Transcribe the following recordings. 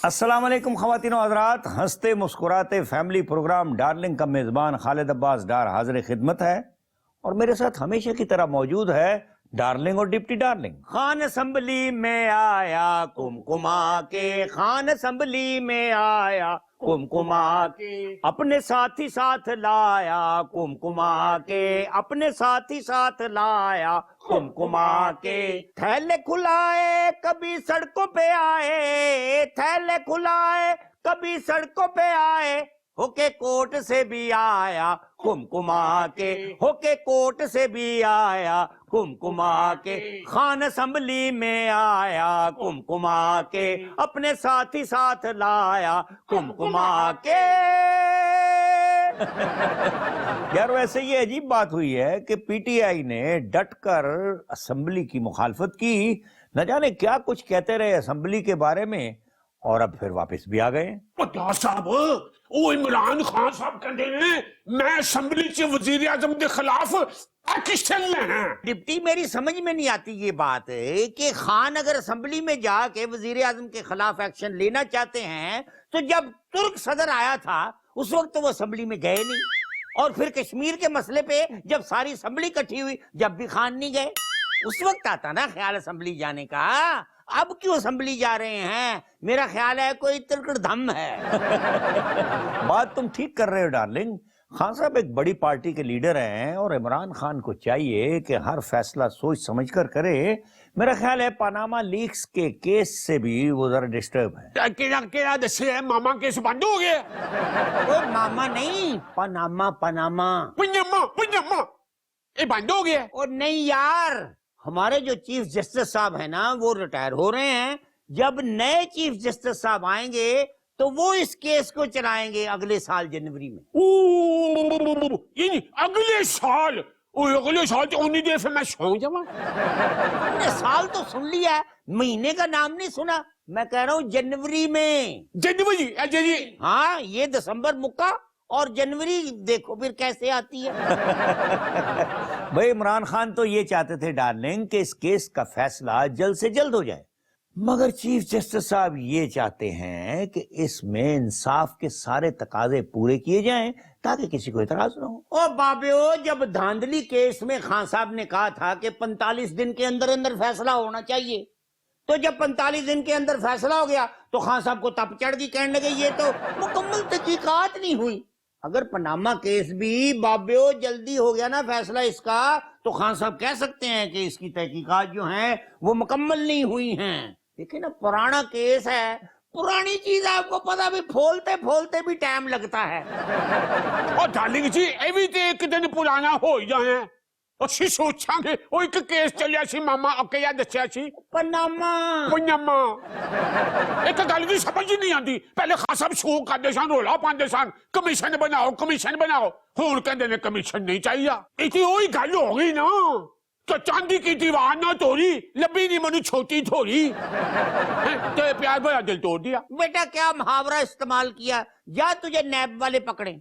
السلام علیکم خواتین و حضرات، ہنستے مسکراتے فیملی پروگرام ڈارلنگ کا میزبان خالد عباس ڈار حاضر خدمت ہے، اور میرے ساتھ ہمیشہ کی طرح موجود ہے ڈارلنگ اور ڈپٹی ڈارلنگ۔ خان اسمبلی میں آیا کمکما کے، خان اسمبلی میں آیا کمکما کے، اپنے ساتھی ساتھ لایا کمکما کے، اپنے ساتھی ساتھ لایا کمکما کے۔ تھیلے کھلائے کبھی سڑکوں پہ آئے، تھیلے کھلائے کبھی سڑکوں پہ آئے، ہو کے کوٹ سے بھی آیا کمکما کے، ہو کے کوٹ سے بھی آیا کمکما کے۔ خان اسمبلی میں آیا کمکما کے، اپنے ساتھی ساتھ لایا کمکما کے۔ یار ویسے یہ عجیب بات ہوئی ہے کہ پی ٹی آئی نے ڈٹ کر اسمبلی کی مخالفت کی، نہ جانے کیا کچھ کہتے رہے اسمبلی کے بارے میں، اور اب پھر واپس بھی آ گئے۔ ڈار صاحب وہ عمران خان صاحب کہتے ہیں میں اسمبلی سے وزیر اعظم کے خلاف ایکشن لینا ہے۔ ڈپٹی میری سمجھ میں نہیں آتی یہ بات کہ خان اگر اسمبلی میں جا کے وزیر اعظم کے خلاف ایکشن لینا چاہتے ہیں تو جب ترک صدر آیا تھا اس وقت تو وہ اسمبلی میں گئے نہیں، اور پھر کشمیر کے مسئلے پہ جب ساری اسمبلی اکٹھی ہوئی جب بھی خان نہیں گئے، اس وقت آتا نا خیال اسمبلی جانے کا۔ اب کیوں اسمبلی جا رہے ہیں؟ میرا خیال ہے کوئی ترکڑ دھم ہے۔ بات تم ٹھیک کر رہے ہو ڈارلنگ، خان صاحب ایک بڑی پارٹی کے لیڈر ہیں، اور عمران خان کو چاہیے کہ ہر فیصلہ سوچ سمجھ کر کرے۔ میرا خیال ہے پاناما لیکس کے کیس سے بھی وہ ذرا ڈسٹرب ہے۔ کیا دسے ماما کیس بند ہو گیا؟ کوئی ماما نہیں، پاناما پاناما پنجما یہ بند ہو گیا؟ اور نہیں یار، ہمارے جو چیف جسٹس صاحب ہیں نا وہ ریٹائر ہو رہے ہیں، جب نئے چیف جسٹس صاحب آئیں گے تو وہ اس کیس کو چلائیں گے اگلے سال جنوری میں۔ یعنی اگلے سال؟ اگلے سال تو انہی دیر سے میں سو جاؤں۔ ہم نے سال تو سن لیا ہے، مہینے کا نام نہیں سنا، میں کہہ رہا ہوں جنوری میں۔ جنوری؟ جی ہاں، یہ دسمبر مکا اور جنوری دیکھو پھر کیسے آتی ہے۔ بھائی عمران خان تو یہ چاہتے تھے ڈارلنگ کہ اس کیس کا فیصلہ جلد سے جلد ہو جائے، مگر چیف جسٹس صاحب یہ چاہتے ہیں کہ اس میں انصاف کے سارے تقاضے پورے کیے جائیں تاکہ کسی کو اعتراض نہ ہو۔ او بابیو، جب دھاندلی کیس میں خان صاحب نے کہا تھا کہ 45 دن کے اندر اندر فیصلہ ہونا چاہیے، تو جب 45 دن کے اندر فیصلہ ہو گیا تو خان صاحب کو تپ چڑھ گئی، کہنے لگے یہ تو مکمل تحقیقات نہیں ہوئی۔ اگر پاناما کیس بھی بابیو جلدی ہو گیا نا فیصلہ اس کا، تو خان صاحب کہہ سکتے ہیں کہ اس کی تحقیقات جو ہیں وہ مکمل نہیں ہوئی ہیں۔ دیکھیں نا، پرانا کیس ہے، پرانی چیز آپ کو پتا بھی پھولتے پھولتے بھی ٹائم لگتا ہے۔ اور ڈارلنگ جی یہ بھی تو ایک دن پرانا ہو ہی جائے، اسی سوچاں گے وہ ایک کیس چلیا سی ماما اکے یا دسیا سی پاناما۔ ایک گل بھی سمجھ نہیں آتی، پہلے خان صاحب شو کرتے سن، رولا پاندے سن کمیشن بناؤ کمیشن بناؤ، ہوں کہندے نے کمیشن نہیں چاہیے۔ یہ وہی گل ہو گئی نا کہ چاندی کی دیوار نہ توڑی لبی نہیں منو چھوٹی تھوڑی، تو پیار بھرا دل توڑ دیا۔ بیٹا کیا محاورہ استعمال کیا، یا تجھے نیب والے پکڑیں؟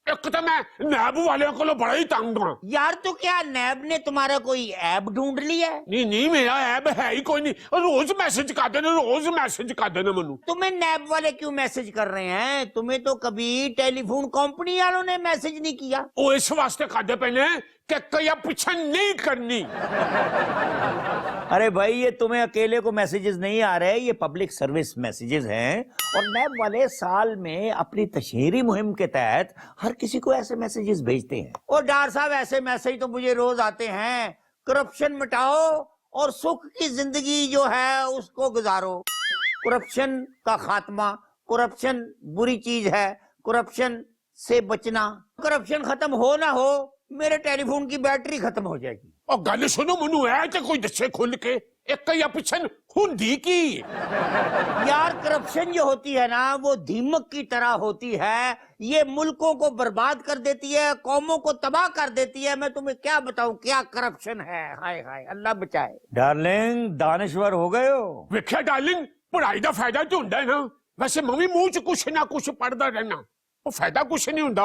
ایک تو میں نیب والے کو بڑا ہی تنگ ہوں۔ یار تو کیا نیب نے تمہارا کوئی ایب ڈھونڈ لیا ہے؟ نہیں میرا ایب ہے ہی کوئی نہیں، روز میسج کر دینا، روز میسج کر دینا منو۔ تمہیں نیب والے کیوں میسج کر رہے ہیں؟ تمہیں تو کبھی ٹیلی فون کمپنی والوں نے میسج نہیں کیا۔ وہ اس واسطے کر دے پہلے کہ کیا پیچھے نہیں کرنی۔ ارے بھائی یہ تمہیں اکیلے کو میسیجز نہیں آ رہے، یہ پبلک سروس میسیجز ہیں، اور نیب والے سال میں اپنی تشہیری مہم کے تحت ہر کسی کو ایسے میسیجز بھیجتے ہیں۔ اور ڈار صاحب ایسے میسیج تو مجھے روز آتے ہیں، کرپشن مٹاؤ اور سکھ کی زندگی جو ہے اس کو گزارو، کرپشن کا خاتمہ، کرپشن بری چیز ہے، کرپشن سے بچنا، کرپشن ختم ہو نہ ہو میرے ٹیلی فون کی بیٹری ختم ہو جائے گی۔ اور گل سنو منو ہے کہ کوئی دسے کھل کے ایک یا پیچھے ہندی کی؟ یار کرپشن جو ہوتی ہے نا وہ دیمک کی طرح ہوتی ہے، یہ ملکوں کو برباد کر دیتی ہے، قوموں کو تباہ کر دیتی ہے۔ میں تمہیں کیا بتاؤں کیا کرپشن ہے، ہائے ہائے اللہ بچائے۔ ڈارلنگ دانشور ہو گئے ہو۔ ویکھیا ڈارلنگ پڑھائی دا فائدہ تو ہوندا ہے نا، ویسے میں بھی منہ چ کچھ نہ کچھ پڑھدا رہنا، ਉਹ ਫਾਇਦਾ ਕੁਛ ਨਹੀਂ ਹੁੰਦਾ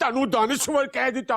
ਤੁਹਾਨੂੰ ਦਾਨਿਸ਼ਵਰ ਕਹਿ ਦਿੱਤਾ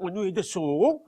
ਉਹਨੂੰ ਇਹ ਦੱਸੋ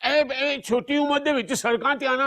ਇਹ ਛੋਟੀ ਉਮਰ ਦੇ ਵਿੱਚ ਸੜਕਾਂ ਤੇ ਆਣਾ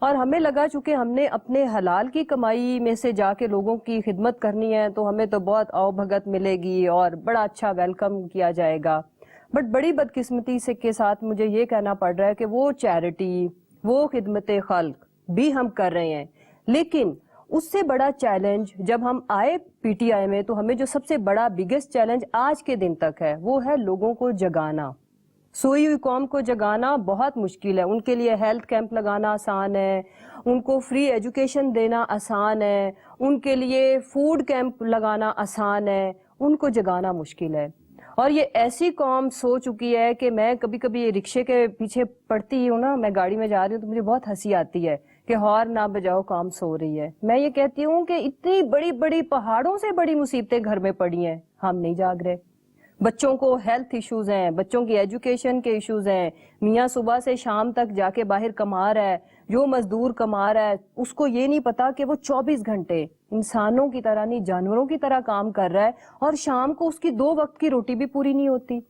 اور ہمیں لگا چونکہ ہم نے اپنے حلال کی کمائی میں سے جا کے لوگوں کی خدمت کرنی ہے تو ہمیں تو بہت آؤ بھگت ملے گی اور بڑا اچھا ویلکم کیا جائے گا. بٹ بڑی بدقسمتی سے کے ساتھ مجھے یہ کہنا پڑ رہا ہے کہ وہ چیریٹی، وہ خدمت خلق بھی ہم کر رہے ہیں، لیکن اس سے بڑا چیلنج جب ہم آئے پی ٹی آئی میں تو ہمیں جو سب سے بڑا بگیسٹ چیلنج آج کے دن تک ہے وہ ہے لوگوں کو جگانا. سوئی ہوئی قوم کو جگانا بہت مشکل ہے. ان کے لیے ہیلتھ کیمپ لگانا آسان ہے، ان کو فری ایجوکیشن دینا آسان ہے، ان کے لیے فوڈ کیمپ لگانا آسان ہے، ان کو جگانا مشکل ہے. اور یہ ایسی قوم سو چکی ہے کہ میں کبھی کبھی رکشے کے پیچھے پڑتی ہوں نا، میں گاڑی میں جا رہی ہوں تو مجھے بہت ہنسی آتی ہے کہ ہارن نہ بجاؤ قوم سو رہی ہے. میں یہ کہتی ہوں کہ اتنی بڑی بڑی پہاڑوں سے بڑی مصیبتیں گھر میں پڑی ہیں، ہم نہیں جاگ رہے. بچوں کو ہیلتھ ایشوز ہیں، بچوں کی ایجوکیشن کے ایشوز ہیں. میاں صبح سے شام تک جا کے باہر کما رہا ہے، جو مزدور کما رہا ہے اس کو یہ نہیں پتا کہ وہ 24 گھنٹے انسانوں کی طرح نہیں جانوروں کی طرح کام کر رہا ہے اور شام کو اس کی 2 وقت کی روٹی بھی پوری نہیں ہوتی.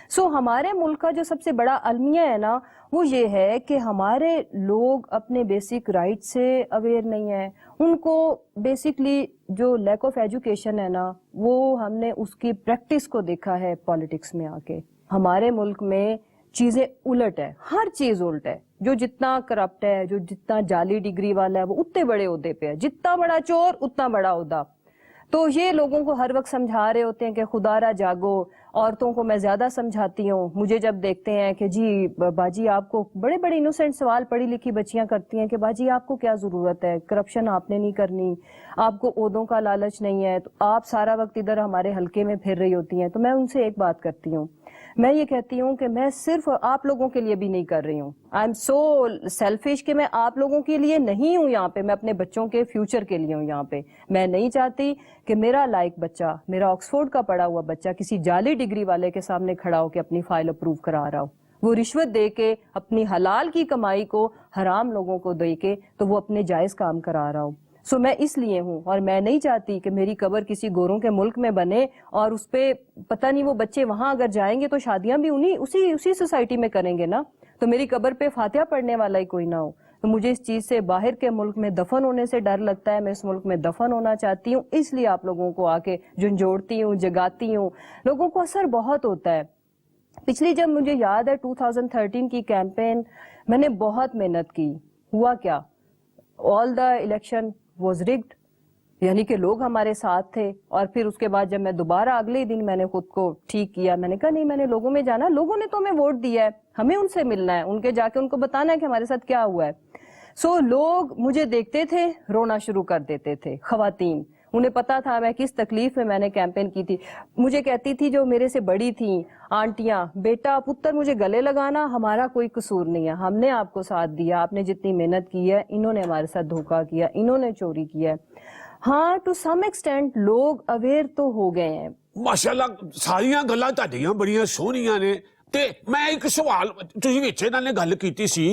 سو ہمارے ملک کا جو سب سے بڑا المیہ ہے نا وہ یہ ہے کہ ہمارے لوگ اپنے بیسک رائٹ سے اویئر نہیں ہیں. ان کو بیسکلی جو لیک آف ایجوکیشن ہے نا وہ ہم نے اس کی پریکٹس کو دیکھا ہے پالیٹکس میں آ کے. ہمارے ملک میں چیزیں الٹ ہے، ہر چیز الٹ ہے. جو جتنا کرپٹ ہے، جو جتنا جعلی ڈگری والا ہے وہ اتنے بڑے عہدے پہ ہے، جتنا بڑا چور اتنا بڑا عہدہ. تو یہ لوگوں کو ہر وقت سمجھا رہے ہوتے ہیں کہ خدا را جاگو. عورتوں کو میں زیادہ سمجھاتی ہوں. مجھے جب دیکھتے ہیں کہ جی باجی آپ کو بڑے بڑے انوسینٹ سوال پڑھی لکھی بچیاں کرتی ہیں کہ باجی آپ کو کیا ضرورت ہے، کرپشن آپ نے نہیں کرنی، آپ کو عہدوں کا لالچ نہیں ہے، تو آپ سارا وقت ادھر ہمارے حلقے میں پھر رہی ہوتی ہیں. تو میں ان سے ایک بات کرتی ہوں، میں یہ کہتی ہوں کہ میں صرف آپ لوگوں کے لیے بھی نہیں کر رہی ہوں. آئی ایم سو سیلفش کہ میں آپ لوگوں کے لیے نہیں ہوں یہاں پہ، میں اپنے بچوں کے فیوچر کے لیے ہوں یہاں پہ. میں نہیں چاہتی کہ میرا لائق بچہ، میرا آکسفورڈ کا پڑھا ہوا بچہ کسی جعلی ڈگری والے کے سامنے کھڑا ہو کے اپنی فائل اپروو کرا رہا ہو. وہ رشوت دے کے اپنی حلال کی کمائی کو حرام لوگوں کو دے کے تو وہ اپنے جائز کام کرا رہا ہو. سو میں اس لیے ہوں، اور میں نہیں چاہتی کہ میری قبر کسی گوروں کے ملک میں بنے اور اس پہ پتہ نہیں وہ بچے وہاں اگر جائیں گے تو شادیاں بھی اسی سوسائٹی میں کریں گے نا، تو میری قبر پہ فاتحہ پڑھنے والا ہی کوئی نہ ہو. تو مجھے اس چیز سے باہر کے ملک میں دفن ہونے سے ڈر لگتا ہے. میں اس ملک میں دفن ہونا چاہتی ہوں، اس لیے آپ لوگوں کو آ کے جھنجھوڑتی ہوں، جگاتی ہوں. لوگوں کو اثر بہت ہوتا ہے. پچھلی جب مجھے یاد ہے 2013 کی کیمپین میں نے بہت محنت کی. ہوا کیا؟ آل دا الیکشن واز رگڈ، یعنی کہ لوگ ہمارے ساتھ تھے. اور پھر اس کے بعد جب میں دوبارہ اگلے دن میں نے خود کو ٹھیک کیا، میں نے کہا نہیں، میں نے لوگوں میں جانا، لوگوں نے تو ہمیں ووٹ دیا ہے، ہمیں ان سے ملنا ہے، ان کے جا کے ان کو بتانا ہے کہ ہمارے ساتھ کیا ہوا ہے. سو لوگ مجھے دیکھتے تھے، رونا شروع کر دیتے تھے. خواتین، انہیں پتا تھا میں کس تکلیف میں نے کیمپین کی تھی. مجھے کہتی تھی جو میرے سے بڑی تھیں آنٹیاں، بیٹا پتر مجھے گلے لگانا ہمارا کوئی قصور نہیں ہے، ہم نے آپ کو ساتھ دیا، آپ نے جتنی محنت کی ہے، انہوں نے ہمارے ساتھ دھوکہ کیا، انہوں نے چوری کیا ہے. ہاں ٹو سم ایکسٹینٹ لوگ اویئر تو ہو گئے ہیں. ماشاءاللہ ساریاں گلاں تہاڈیاں بڑیاں سونیاں نے. تے میں ایک سوال تسی وچ انہاں نے گل کیتی سی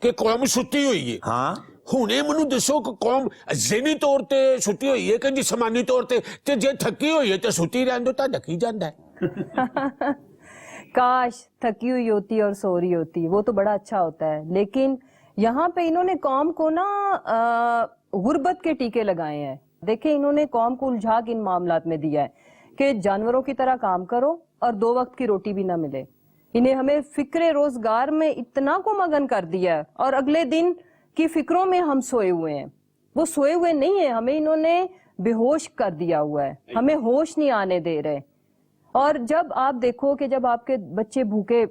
کہ قوم ستی ہوئی ہے. ہاں ਹੁਣੇ ਮੈਨੂੰ ਦੱਸੋ ਕਿ ਕੌਮ ذہنی ਤੌਰ ਤੇ ਸੁੱਤੀ ਹੋਈ ਹੈ ਕਿ ਜਿਸਮਾਨੀ ਤੌਰ ਤੇ ਜੇ ਥੱਕੀ ਹੋਈ ਹੈ ਤੇ ਸੁੱਤੀ ਰਹਿਣ ਦੋ, ਤੁਹਾਡਾ ਕੀ ਜਾਂਦਾ ਹੈ. کاش تھکی ہوئی ہوتی اور سو رہی ہوتی، وہ تو بڑا اچھا ہوتا ہے. لیکن یہاں پہ انہوں نے قوم کو نا غربت کے ٹیکے لگائے ہیں. دیکھیں انہوں نے قوم کو الجھا کے ان معاملات میں دیا ہے کہ جانوروں کی طرح کام کرو اور 2 وقت کی روٹی بھی نہ ملے. انہیں ہمیں فکر روزگار میں اتنا کو مگن کر دیا ہے اور اگلے دن کی فکروں میں ہم سوئے ہوئے ہیں. وہ سوئے ہوئے نہیں ہیں، ہمیں انہوں نے بے ہوش کر دیا ہوا ہے، ہمیں ہوش نہیں آنے دے رہے. اور جب آپ دیکھو کہ جب آپ کے بچے بھوکے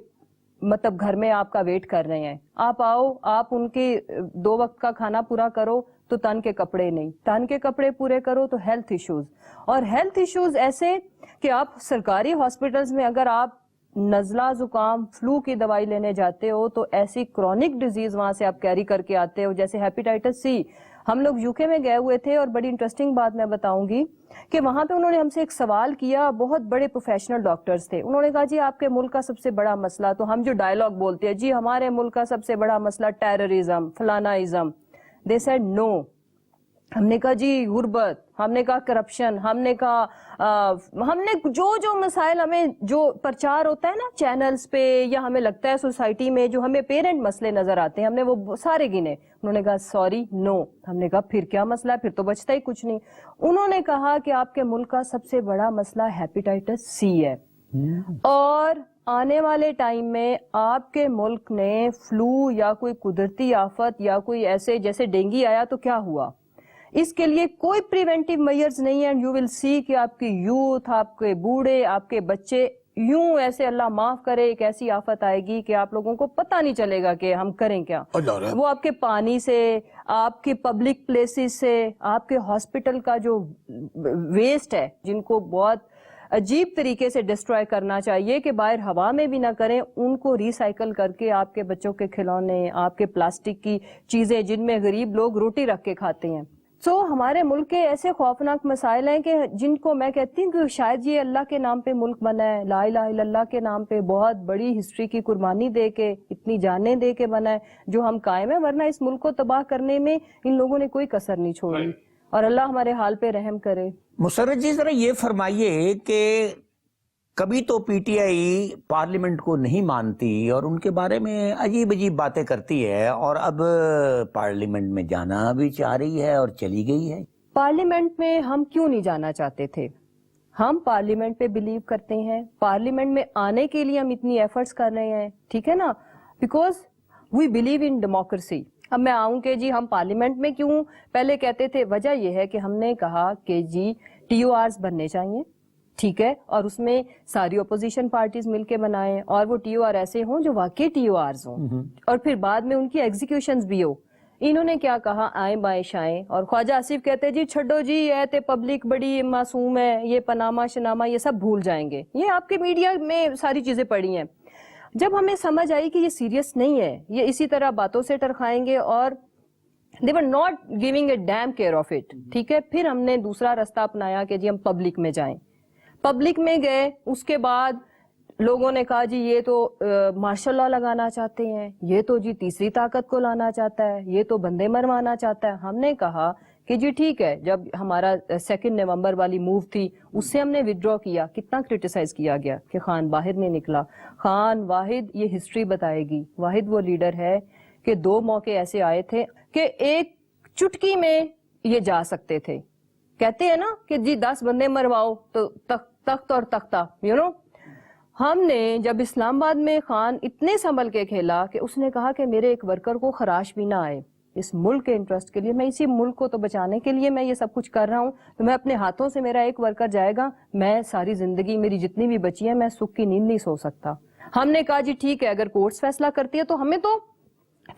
مطلب گھر میں آپ کا ویٹ کر رہے ہیں، آپ آؤ، آپ ان کے 2 وقت کا کھانا پورا کرو تو تن کے کپڑے نہیں، تن کے کپڑے پورے کرو تو ہیلتھ ایشوز. اور ہیلتھ ایشوز ایسے کہ آپ سرکاری ہاسپٹلز میں اگر آپ نزلہ زکام فلو کی دوائی لینے جاتے ہو تو ایسی کرونک ڈیزیز وہاں سے آپ کیری کر کے آتے ہو جیسے ہیپیٹائٹس سی. ہم لوگ یو کے میں گئے ہوئے تھے اور بڑی انٹرسٹنگ بات میں بتاؤں گی کہ وہاں پہ انہوں نے ہم سے ایک سوال کیا، بہت بڑے پروفیشنل ڈاکٹرز تھے. انہوں نے کہا جی آپ کے ملک کا سب سے بڑا مسئلہ، تو ہم جو ڈائلاگ بولتے ہیں جی ہمارے ملک کا سب سے بڑا مسئلہ ٹیررزم فلانا ازم. دے سیڈ نو، ہم نے کہا جی غربت، ہم نے کہا کرپشن، ہم نے کہا ہم نے جو مسائل ہمیں جو پرچار ہوتا ہے نا چینلز پہ یا ہمیں لگتا ہے سوسائٹی میں جو ہمیں پیرنٹ مسئلے نظر آتے ہیں ہم نے وہ سارے گنے. انہوں نے کہا سوری نو. ہم نے کہا پھر کیا مسئلہ ہے؟ پھر تو بچتا ہی کچھ نہیں. انہوں نے کہا کہ آپ کے ملک کا سب سے بڑا مسئلہ ہیپیٹائٹس سی ہے اور آنے والے ٹائم میں آپ کے ملک نے فلو یا کوئی قدرتی آفت یا کوئی ایسے جیسے ڈینگی آیا تو کیا ہوا، اس کے لیے کوئی پریونٹیو میئرز نہیں ہیں. یو ول سی کہ آپ کی یوتھ، آپ کے بوڑھے، آپ کے بچے یوں ایسے اللہ معاف کرے ایک ایسی آفت آئے گی کہ آپ لوگوں کو پتہ نہیں چلے گا کہ ہم کریں کیا. وہ آپ کے پانی سے، آپ کے پبلک پلیسز سے، آپ کے ہاسپٹل کا جو ویسٹ ہے جن کو بہت عجیب طریقے سے ڈسٹروائے کرنا چاہیے کہ باہر ہوا میں بھی نہ کریں، ان کو ریسائیکل کر کے آپ کے بچوں کے کھلونے، آپ کے پلاسٹک کی چیزیں جن میں غریب لوگ روٹی رکھ کے کھاتے ہیں. ہمارے ملک کے ایسے خوفناک مسائل ہیں کہ جن کو میں کہتی ہوں کہ شاید یہ اللہ کے نام پہ ملک بنا ہے، لا الہ الا اللہ کے نام پہ بہت بڑی ہسٹری کی قربانی دے کے، اتنی جانیں دے کے بنا ہے جو ہم قائم ہیں، ورنہ اس ملک کو تباہ کرنے میں ان لوگوں نے کوئی کسر نہیں چھوڑی. اور اللہ ہمارے حال پہ رحم کرے. مسرت جی ذرا یہ فرمائیے کہ کبھی تو پی ٹی آئی پارلیمنٹ کو نہیں مانتی اور ان کے بارے میں عجیب عجیب باتیں کرتی ہے، اور اب پارلیمنٹ میں جانا بھی چاہ رہی ہے اور چلی گئی ہے. پارلیمنٹ میں ہم کیوں نہیں جانا چاہتے تھے؟ ہم پارلیمنٹ پہ بلیو کرتے ہیں، پارلیمنٹ میں آنے کے لیے ہم اتنی ایفرٹس کر رہے ہیں، ٹھیک ہے نا، because we believe in democracy. اب میں آؤں کہ جی ہم پارلیمنٹ میں کیوں پہلے کہتے تھے، وجہ یہ ہے کہ ہم نے کہا کہ جی ٹی او آرز بننے چاہیے، ٹھیک ہے، اور اس میں ساری اپوزیشن پارٹیز مل کے بنائیں اور وہ ٹی او آر ایسے ہوں جو واقعی ٹی او آرز ہوں اور پھر بعد میں ان کی ایگزیکیوشنز بھی ہو. انہوں نے کیا کہا، آئیں بائیں شائیں، اور خواجہ آصف کہتے جی چھڈو جی یہ تے پبلک بڑی معصوم ہے، یہ پناما شناما یہ سب بھول جائیں گے. یہ آپ کے میڈیا میں ساری چیزیں پڑھی ہیں. جب ہمیں سمجھ آئی کہ یہ سیریس نہیں ہے، یہ اسی طرح باتوں سے ٹرکھائیں گے اور they were not giving a damn care of it، ٹھیک ہے، پھر ہم نے دوسرا راستہ اپنایا کہ جی ہم پبلک میں جائیں. پبلک میں گئے، اس کے بعد لوگوں نے کہا جی یہ تو مارشل لا لگانا چاہتے ہیں، یہ تو جی تیسری طاقت کو لانا چاہتا ہے، یہ تو بندے مروانا چاہتا ہے. ہم نے کہا کہ جی ٹھیک ہے، جب ہمارا 2 نومبر والی موو تھی اس سے ہم نے وڈرا کیا، کتنا کرٹیسائز کیا گیا کہ خان باہر نہیں نکلا. خان واحد، یہ ہسٹری بتائے گی، واحد وہ لیڈر ہے کہ 2 موقع ایسے آئے تھے کہ ایک چٹکی میں یہ جا سکتے تھے. کہتے ہیں نا کہ جی 10 بندے مرواؤ تو تخت اور تختہ، یو نو. ہم نے جب اسلام آباد میں خان اتنے سنبھل کے کھیلا کہ اس نے کہا کہ میرے ایک ورکر کو خراش بھی نہ آئے، اس ملک کے انٹرسٹ کے لیے، میں اسی ملک کو تو بچانے کے لیے میں یہ سب کچھ کر رہا ہوں، تو میں اپنے ہاتھوں سے میرا ایک ورکر جائے گا، میں ساری زندگی میری جتنی بھی بچی ہے میں سکھ کی نیند نہیں سو سکتا. ہم نے کہا جی ٹھیک ہے، اگر کورٹس فیصلہ کرتی ہے تو ہمیں تو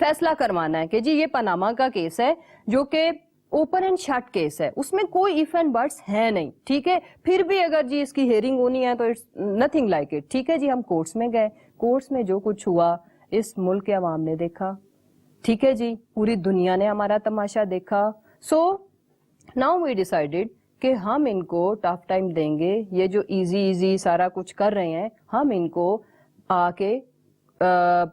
فیصلہ کروانا ہے کہ جی یہ پاناما کا کیس ہے جو کہ اوپن اینڈ شٹ کیس ہے، اس میں کوئی ایف اینڈ بٹس ہے نہیں، ٹھیک ہے. پھر بھی اگر جی اس کی ہیئرنگ ہونی ہے تو اٹس نتھنگ لائک اٹ، ٹھیک ہے جی. ہم کورٹس میں گئے، کورٹس میں جو کچھ ہوا اس ملک کے عوام نے دیکھا، ٹھیک ہے جی، پوری دنیا نے ہمارا تماشا دیکھا. سو ناؤ وی ڈیسائیڈڈ کہ ہم ان کو ٹف ٹائم دیں گے. یہ جو ایزی سارا کچھ کر رہے ہیں ہم ان کو آ کے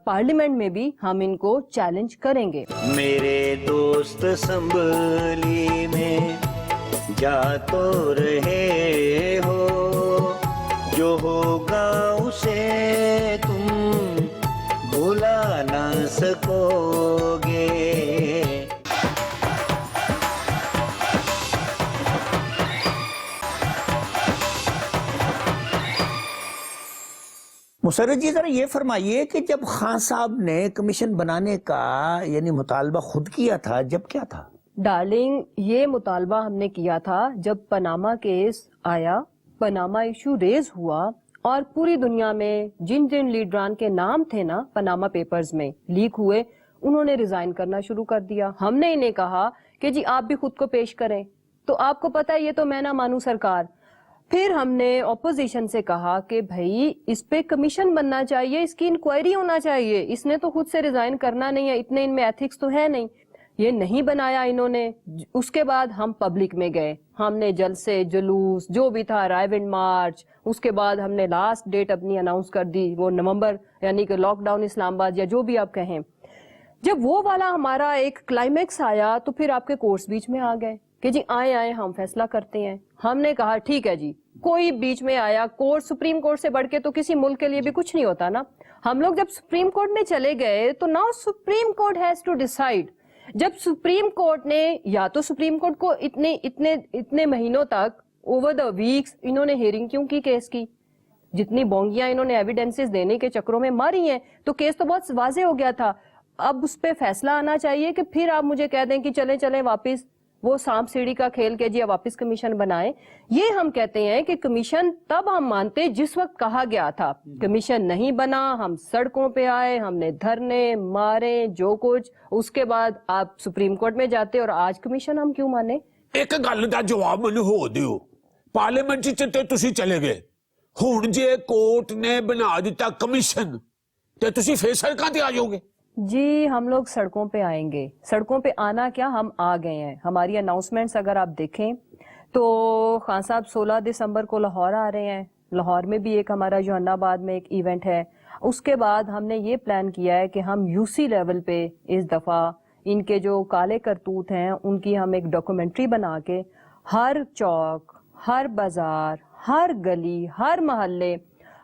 پارلیمنٹ میں بھی ہم ان کو چیلنج کریں گے. میرے دوست اسمبلی میں جا تو رہے ہو، جو ہوگا اسے تم بھلا نہ سکو گے. مسرت جی ذرا یہ فرمائیے کہ جب خان صاحب نے کمیشن بنانے کا یعنی مطالبہ خود کیا تھا، جب کیا تھا؟ ڈارلنگ، یہ مطالبہ ہم نے کیا تھا جب پاناما کیس آیا، پاناما ایشو ریز ہوا اور پوری دنیا میں جن لیڈران کے نام تھے نا پاناما پیپرز میں لیک ہوئے، انہوں نے ریزائن کرنا شروع کر دیا. ہم نے انہیں کہا کہ جی آپ بھی خود کو پیش کریں، تو آپ کو پتا ہے یہ تو میں نہ مانوں سرکار. پھر ہم نے اپوزیشن سے کہا کہ بھائی اس پہ کمیشن بننا چاہیے، اس کی انکوائری ہونا چاہیے، اس نے تو خود سے ریزائن کرنا نہیں ہے، اتنے ان میں ایتھکس تو ہے نہیں. یہ نہیں بنایا انہوں نے. اس کے بعد ہم پبلک میں گئے، ہم نے جلسے جلوس جو بھی تھا، رائے مارچ، اس کے بعد ہم نے لاسٹ ڈیٹ اپنی اناؤنس کر دی، وہ نومبر، یعنی کہ لاک ڈاؤن اسلام آباد یا جو بھی آپ کہیں. جب وہ والا ہمارا ایک کلائمیکس آیا تو پھر آپ کے کورس بیچ میں آ گئے کہ جی آئے آئے ہم فیصلہ کرتے ہیں. ہم نے کہا ٹھیک ہے جی, کوئی بیچ میں آیا, کورٹ سپریم کورٹ سے بڑھ کے تو کسی ملک کے لیے بھی کچھ نہیں ہوتا نا. ہم لوگ جب سپریم کورٹ میں چلے گئے تو now Supreme Court has to decide. جب سپریم کورٹ نے یا تو سپریم کورٹ کو اتنے مہینوں تک اوور دا ویکس انہوں نے ہیئرنگ کیوں کی کیس کی, جتنی بونگیاں انہوں نے ایویڈنسز دینے کے چکروں میں ماری ہیں, تو کیس تو بہت واضح ہو گیا تھا. اب اس پہ فیصلہ آنا چاہیے کہ پھر آپ مجھے کہہ دیں کہ چلیں واپس وہ سانپ سیڑھی کا کھیل کے جی واپس کمیشن بنائیں. یہ ہم کہتے ہیں کہ کمیشن تب ہم مانتے جس وقت کہا گیا تھا. کمیشن نہیں بنا, ہم سڑکوں پہ آئے, ہم نے دھرنے مارے, جو کچھ, اس کے بعد آپ سپریم کورٹ میں جاتے, اور آج کمیشن ہم کیوں مانے؟ ایک گل دا جواب مینوں ہو دیو. پارلیمنٹ چ تے تسی چلے گئے, ہن جے کورٹ نے بنا دیتا کمیشن تے تسی پھر سڑکاں تے آ جاؤ گے؟ جی ہم لوگ سڑکوں پہ آئیں گے. سڑکوں پہ آنا کیا, ہم آ گئے ہیں. ہماری اناؤنسمنٹس اگر آپ دیکھیں تو خان صاحب 16 دسمبر کو لاہور آ رہے ہیں. لاہور میں بھی ایک ہمارا جوہانہ آباد میں ایک ایونٹ ہے. اس کے بعد ہم نے یہ پلان کیا ہے کہ ہم یو سی لیول پہ اس دفعہ ان کے جو کالے کرتوت ہیں ان کی ہم ایک ڈاکومنٹری بنا کے ہر چوک, ہر بازار, ہر گلی, ہر محلے,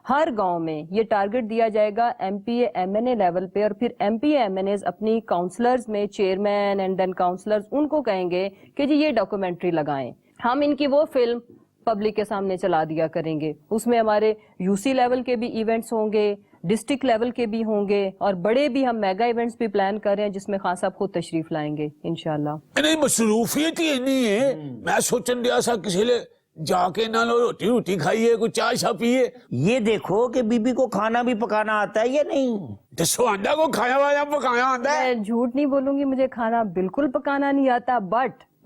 ہر گاؤں میں یہ ٹارگٹ دیا جائے گا M P A M N A level پہ. اور پھر M P A M N As اپنی کاؤنسلرز میں چیئرمین اینڈ دین کاؤنسلرز ان کو کہیں گے کہ جی یہ ڈاکومنٹری لگائیں. ہم ان کی وہ فلم پبلک کے سامنے چلا دیا کریں گے. اس میں ہمارے یو سی لیول کے بھی ایونٹس ہوں گے, ڈسٹرکٹ لیول کے بھی ہوں گے, اور بڑے بھی ہم میگا ایونٹس بھی پلان کر رہے ہیں جس میں خان صاحب خود تشریف لائیں گے انشاءاللہ. نہیں مصروفیت ہی نہیں ہے. میں سوچن دیا سا کسی لے جا کے نہ لو روٹی کھائیے, کوئی چائے شاہ پیے. یہ دیکھو کہ بی بی کو کھانا بھی پکانا آتا ہے یا نہیں. دسو آنڈا کو کھایا ہوا یا پکایا آتا ہے؟ میں جھوٹ نہیں بولوں گی, مجھے کھانا بالکل پکانا نہیں آتا.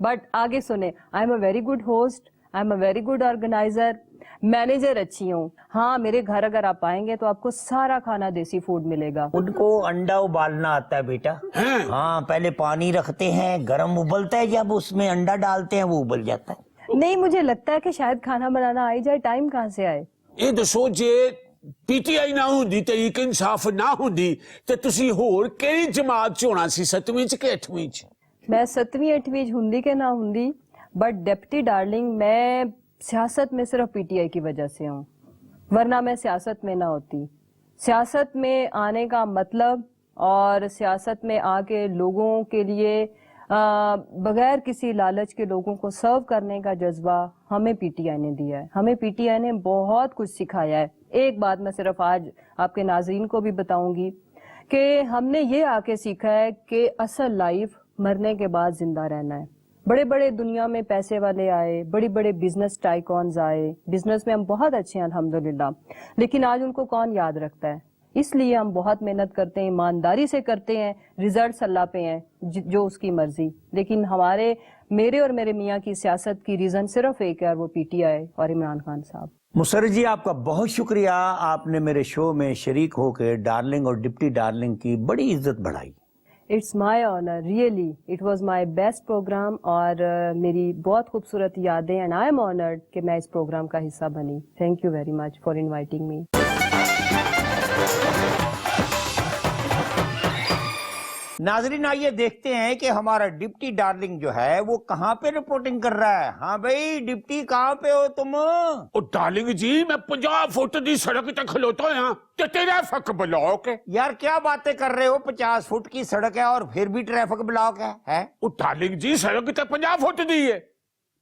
بٹ آگے سنیں, I am a very good host, I am a very good organiser, manager اچھی ہوں. ہاں میرے گھر اگر آپ آئیں گے تو آپ کو سارا کھانا دیسی فوڈ ملے گا. ان کو انڈا ابالنا آتا ہے بیٹا. ہاں پہلے پانی رکھتے ہیں, گرم ابلتا ہے, جب اس میں انڈا ڈالتے ہیں وہ ابل جاتا ہے. نہیں مجھے لگتا ہے کہ شاید کھانا بنانا آئی جائے, ٹائم کہاں سے آئے. یہ دسو جے پی ٹی آئی نہ ہوندی, تحریک انصاف نہ ہوندی تے تسی ہور کیڑی جماعت چ ہونا سی, 7ویں چ کہ 8ویں چ؟ میں 7ویں 8ویں ہندی کہ نہ ہندی, بٹ ڈپٹی ڈارلنگ میں سیاست میں صرف پی ٹی آئی کی وجہ سے ہوں, ورنہ میں سیاست میں نہ ہوتی. سیاست میں آنے کا مطلب اور سیاست میں آ کے لوگوں کے لیے بغیر کسی لالچ کے لوگوں کو سرو کرنے کا جذبہ ہمیں پی ٹی آئی نے دیا ہے. ہمیں پی ٹی آئی نے بہت کچھ سکھایا ہے. ایک بات میں صرف آج آپ کے ناظرین کو بھی بتاؤں گی کہ ہم نے یہ آ کے سیکھا ہے کہ اصل لائف مرنے کے بعد زندہ رہنا ہے. بڑے بڑے دنیا میں پیسے والے آئے, بڑی بڑے بزنس ٹائکونز آئے, بزنس میں ہم بہت اچھے ہیں الحمدللہ, لیکن آج ان کو کون یاد رکھتا ہے. اس لیے ہم بہت محنت کرتے ہیں, ایمانداری سے کرتے ہیں, ریزلٹس اللہ پہ ہیں جو اس کی مرضی. لیکن میرے اور میرے میاں کی سیاست کی ریزن صرف ایک ہے, اور وہ پی ٹی آئی اور عمران خان صاحب. مسرت جی آپ کا بہت شکریہ, آپ نے میرے شو میں شریک ہو کے ڈارلنگ اور ڈپٹی ڈارلنگ کی بڑی عزت بڑھائی. It's my honour, really it was my best programme, اور میری بہت خوبصورت یادیں, اینڈ آئی ایم آنرڈ کہ میں اس پروگرام کا حصہ بنی. Thank you very much for inviting me. ناظرین آئیے دیکھتے ہیں کہ ہمارا ڈپٹی ڈارلنگ جو ہے وہ کہاں پہ رپورٹنگ کر رہا ہے. ہاں بھائی ڈپٹی کہاں پہ ہو تم؟ او ڈارلنگ جی میں 50 فٹ دی سڑک تے کھلوتا ہوں تے ٹریفک بلاک ہے. یار کیا باتیں کر رہے ہو, 50 فٹ کی سڑک ہے اور پھر بھی ٹریفک بلاک ہے. او ڈارلنگ جی سڑک تے 50 فٹ دی ہے,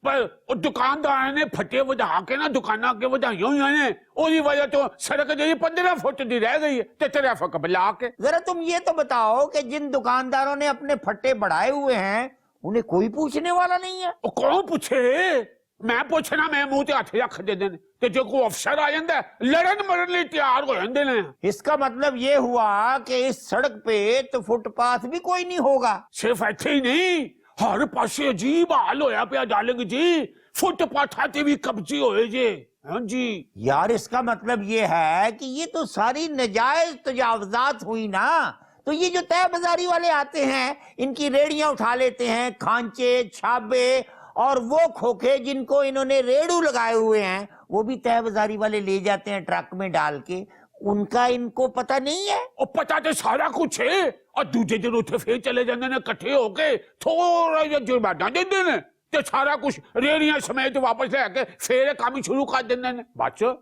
پر دکاندار نے پھٹے وجہ کے نا دکاناں کے ودائیاں ہوئی ہیں, اسی وجہ تو سڑک جو 15 فٹ دی رہ گئی ہے تے ٹریفک بلاک ہے. ذرا تم یہ تو بتاؤ کہ جن دکانداروں نے اپنے پھٹے بڑھائے ہوئے ہیں انہیں کوئی پوچھنے والا نہیں ہے؟ او کون پوچھے, میں پوچھنا میں منہ تے ہاتھ رکھ دے دیں تے جو کوئی افسر آ جاندا ہے لڑن مرن لئی تیار ہو جاندے نے. اس کا مطلب یہ ہوا کہ اس سڑک پہ تو فٹ پاتھ بھی کوئی نہیں ہوگا. صرف ایتھے ہی نہیں, ہر پاسے عجیب حال ہویا پیا ڈارلنگ جی, فٹ پاتھاں تے بھی قبضے ہوئے جے. ہاں جی یار اس کا مطلب یہ ہے کہ یہ تو ساری نجائز تجاوزات ہوئی نا. تو یہ جو تہ بازاری والے آتے ہیں ان کی ریڑیاں اٹھا لیتے ہیں, کھانچے چھابے اور وہ کھوکھے جن کو انہوں نے ریڑو لگائے ہوئے ہیں وہ بھی تہ بازاری والے لے جاتے ہیں ٹرک میں ڈال کے. ان کا ان کو پتہ نہیں ہے؟ او پتہ تے سارا کچھ ہے, اور دوجے دن اتھے پھر چلے جاندے نے کٹھے ہو کے تھوڑا جہا جرمانہ دے دے نے ਤੇ ਸਾਰਾ ਕੁਝ ਰੇੜੀਆਂ ਸਮੇਤ ਵਾਪਸ ਲੈ ਕੇ ਫੇਰ ਕੰਮ ਸ਼ੁਰੂ ਕਰ ਦਿੰਦੇ ਨੇ ਬਸ।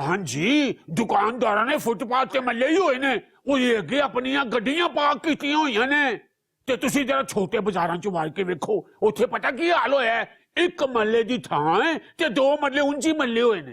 ਹਾਂਜੀ ਦੁਕਾਨਦਾਰਾਂ ਨੇ ਫੁੱਟਪਾਥ ਤੇ ਮੱਲੇ ਹੀ ਹੋਏ ਨੇ, ਉਹਦੇ ਅੱਗੇ ਆਪਣੀਆਂ ਗੱਡੀਆਂ ਪਾਰਕ ਕੀਤੀਆਂ ਹੋਈਆਂ ਨੇ। ਤੇ ਤੁਸੀਂ ਜਰਾ ਛੋਟੇ ਬਾਜ਼ਾਰਾਂ ਚ ਵਾਰ ਕੇ ਵੇਖੋ, ਉੱਥੇ ਪਤਾ ਕੀ ਹਾਲ ਹੋਇਆ ਹੈ, ਇੱਕ ਮੱਲੇ ਦੀ ਥਾਂ ਹੈ ਤੇ 2 ਮੱਲੇ ਉਂਝੀ ਮੱਲੇ ਹੋਏ ਨੇ।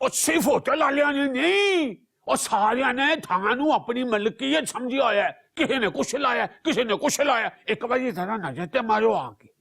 ਉਹ ਸਿਰਫ ਹੋਟਲ ਵਾਲਿਆਂ ਨੇ ਨਹੀਂ, ਉਹ ਸਾਰਿਆਂ ਨੇ ਥਾਂ ਨੂੰ ਆਪਣੀ ਮਲਕੀਅਤ ਸਮਝਿਆ ਹੋਇਆ ਹੈ। ਕਿਸੇ ਨੇ ਕੁਛ ਲਾਇਆ, ਕਿਸੇ ਨੇ ਕੁਛ ਲਾਇਆ। ਇੱਕ ਵਾਰੀ ਜ਼ਰਾ ਨਜ਼ਰ ਤੇ ਮਾਰੋ ਆ ਕੇ।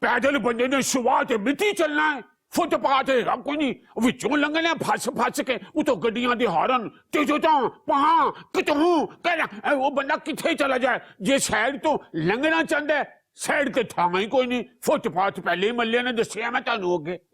ਪੈਦਲ ਬੰਦੇ ਨੇ ਸੁਆਹ ਤੇ ਮਿੱਟੀ ਚੱਲਣਾ ਹੈ, ਫੁੱਟਪਾਥ ਹੈਗਾ ਕੋਈ ਨਹੀਂ, ਵਿੱਚੋਂ ਲੰਘਣਾ ਫਸ ਕੇ, ਉਤੋਂ ਗੱਡੀਆਂ ਦੇ ਹਾਰਨ ਤੇ ਜੋ ਤਾਂ ਪਹਾਂ ਕਿਤੋਂ ਕਹਿੰਦਾ ਉਹ ਬੰਦਾ ਕਿੱਥੇ ਚਲਾ ਜਾਏ। ਜੇ ਸਾਈਡ ਤੋਂ ਲੰਘਣਾ ਚਾਹੁੰਦਾ ਹੈ, ਸਾਈਡ ਤੇ ਥਾਂ ਹੀ ਕੋਈ ਨਹੀਂ, ਫੁੱਟਪਾਥ ਪਹਿਲੇ ਹੀ ਮੱਲੇ ਨੇ ਦੱਸਿਆ ਮੈਂ ਤੁਹਾਨੂੰ ਅੱਗੇ।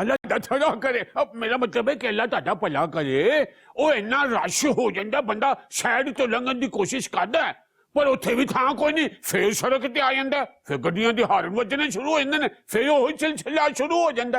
ਅੱਲਾ ਦਾ ਥੜਾ ਕਰੇ। ਮੇਰਾ ਮਤਲਬ ਹੈ ਕਿ ਅੱਲਾ ਤੁਹਾਡਾ ਭਲਾ ਕਰੇ। ਉਹ ਇੰਨਾ ਰਸ਼ ਹੋ ਜਾਂਦਾ, ਬੰਦਾ ਸਾਈਡ ਤੋਂ ਲੰਘਣ ਦੀ ਕੋਸ਼ਿਸ਼ ਕਰਦਾ ਹੈ, ਪਰ ਉੱਥੇ ਵੀ ਥਾਂ ਕੋਈ ਨਹੀਂ, ਫੇਰ ਸੜਕ ਤੇ ਆ ਜਾਂਦਾ, ਫਿਰ ਗੱਡੀਆਂ ਦੇ ਹਾਰਨ ਵੱਜਣੇ ਸ਼ੁਰੂ ਹੋ ਜਾਂਦੇ ਨੇ, ਫਿਰ ਉਹ ਸਿਲਸਿਲਾ ਸ਼ੁਰੂ ਹੋ ਜਾਂਦਾ।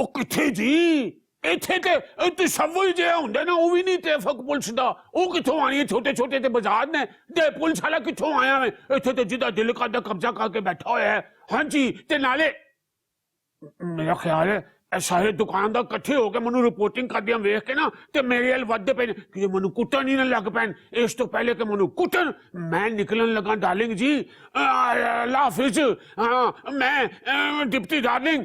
ਉਹ ਕਿੱਥੇ ਜੀ, ਇੱਥੇ ਤੇ ਤਸੱਵੁਰ ਜਿਹਾ ਹੁੰਦਾ ਨਾ, ਉਹ ਵੀ ਨਹੀਂ ਟ੍ਰੈਫਿਕ ਪੁਲਿਸ ਦਾ। ਉਹ ਕਿੱਥੋਂ ਆਣੀ ਹੈ, ਛੋਟੇ ਛੋਟੇ ਤੇ ਬਾਜ਼ਾਰ ਨੇ, ਤੇ ਪੁਲਿਸ ਵਾਲਾ ਕਿੱਥੋਂ ਆਇਆ ਵੇ। ਇੱਥੇ ਤੇ ਜਿਹਦਾ ਦਿਲ ਕਰਦਾ ਕਬਜ਼ਾ ਕਰਕੇ ਬੈਠਾ ਹੋਇਆ ਹੈ। ਹਾਂਜੀ, ਤੇ ਨਾਲੇ ਮੇਰਾ ਖਿਆਲ ਹੈ ਇਹ ਸਾਰੇ ਦੁਕਾਨਦਾਰ ਇਕੱਠੇ ਹੋ ਕੇ ਮੈਨੂੰ ਰਿਪੋਰਟਿੰਗ ਕਰਦਿਆਂ ਵੇਖ ਕੇ ਨਾ ਤੇ ਮੇਰੇ ਵੱਲ ਵੱਧਦੇ ਪਏ ਨੇ ਕਿ ਮੈਨੂੰ ਕੁੱਟਣ ਨਹੀਂ ਨਾ ਲੱਗ ਪੈਣ। ਇਸ ਤੋਂ ਪਹਿਲੇ ਕਿ ਮੈਨੂੰ ਕੁੱਟਣ, ਮੈਂ ਨਿਕਲਣ ਲੱਗਾ ਡਾਰਲਿੰਗ ਜੀ, ਅੱਲਾ ਹਾਫਿਜ਼। ਮੈਂ ਡਿਪਟੀ ਡਾਰਲਿੰਗ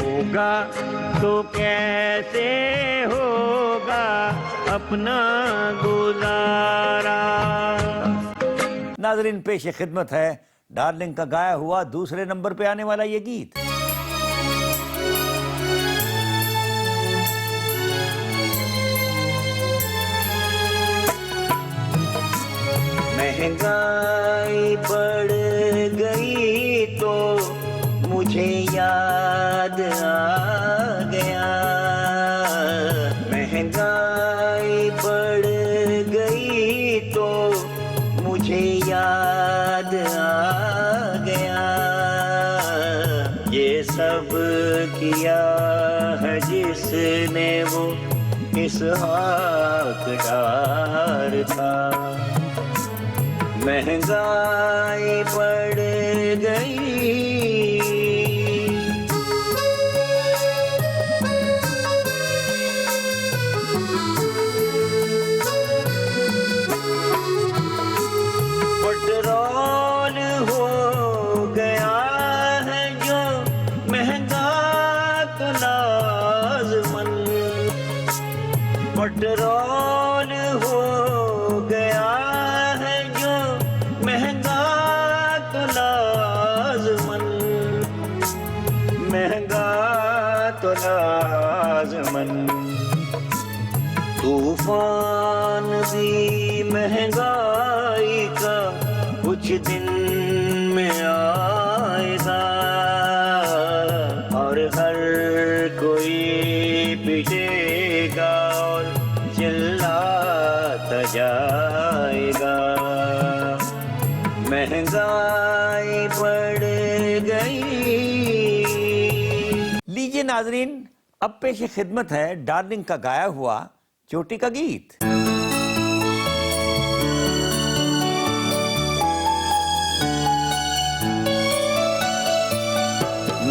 ہوگا تو کیسے ہوگا اپنا گزارا. ناظرین پیش خدمت ہے ڈارلنگ کا گایا ہوا دوسرے نمبر پہ آنے والا یہ گیت. مہنگائی بڑھ گئی تو مجھے یاد آ گیا. مہنگائی بڑھ گئی تو مجھے یاد آ گیا. یہ سب کیا ہے جس نے وہ اسحاق ڈار تھا. مہنگائی بڑھ گئی. پٹرول ہو گیا ہے جو مہنگا تو لازمن. پٹرول ہو گیا ہے جو مہنگا تو لازمن. مہنگا تو لازمن. طوفان بھی مہنگائی کا کچھ دن میں آئے گا اور ہر کوئی پیٹے گا اور چلاتا جائے گا. مہنگائی بڑھ گئی. لیجئے ناظرین اب پیش خدمت ہے ڈارلنگ کا گایا ہوا چوٹی کا گیت.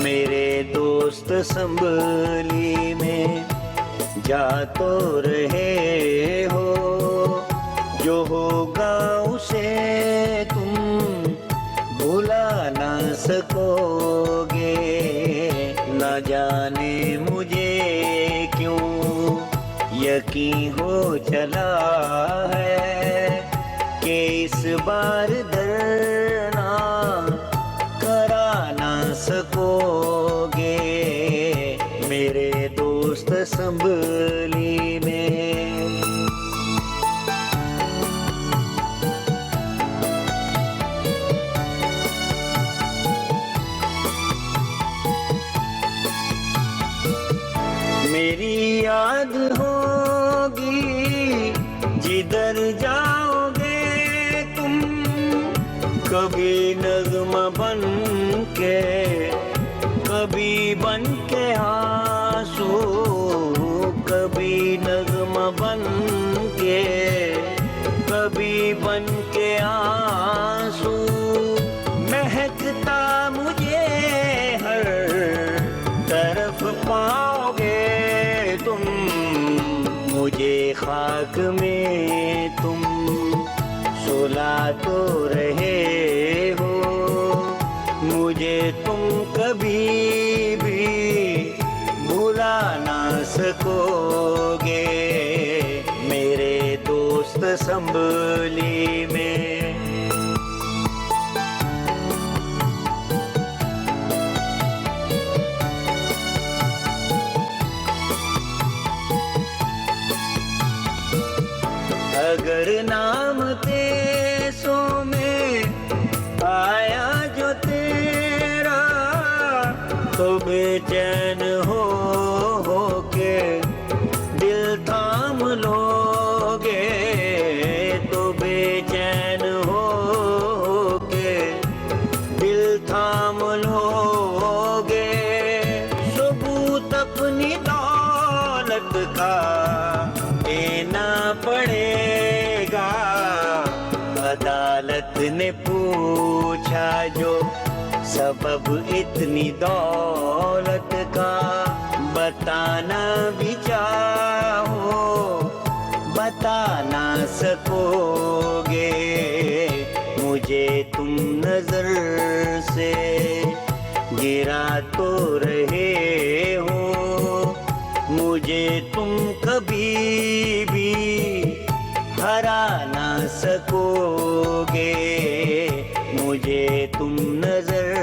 میرے دوست اسمبلی میں جا تو رہے ہو. جو ہوگا اسے تم بھلا نہ سکو گے. نہ جانے مجھے کیوں یقین ہو چلا ہے کہ اس بار درنا کرا نہ سکو گے میرے دوست اسمبلی میں. میری یاد ہوگی جدھر جاؤ گے تم. کبھی نغمہ بن کے کبھی بن کے آنسو. کبھی نغمہ بن کے کبھی بن کے آنسو. مہکتا مجھے ہر طرف پاؤ گے تم. مجھے خاک میں تم سلا تو رہے ہو. مجھے تم کبھی بھی بھلا نہ سکو گے میرے دوست اسمبلی میں. اگر نام تیسوں میں آیا جو تیرا تو بے چین ہو کے دل تھام لو گے. تو بے چین ہو کے دل تھام لو گے. ثبوت اپنی دولت کا دینا پڑے گا. عدالت نے پوچھا جو سبب اتنی دولت کا. بتانا بھی چاہو بتا نہ سکو گے مجھے تم نظر سے گرا تو رہے ہو مجھے تم کبھی بھی ہرا نہ سکو گے، مجھے تم نظر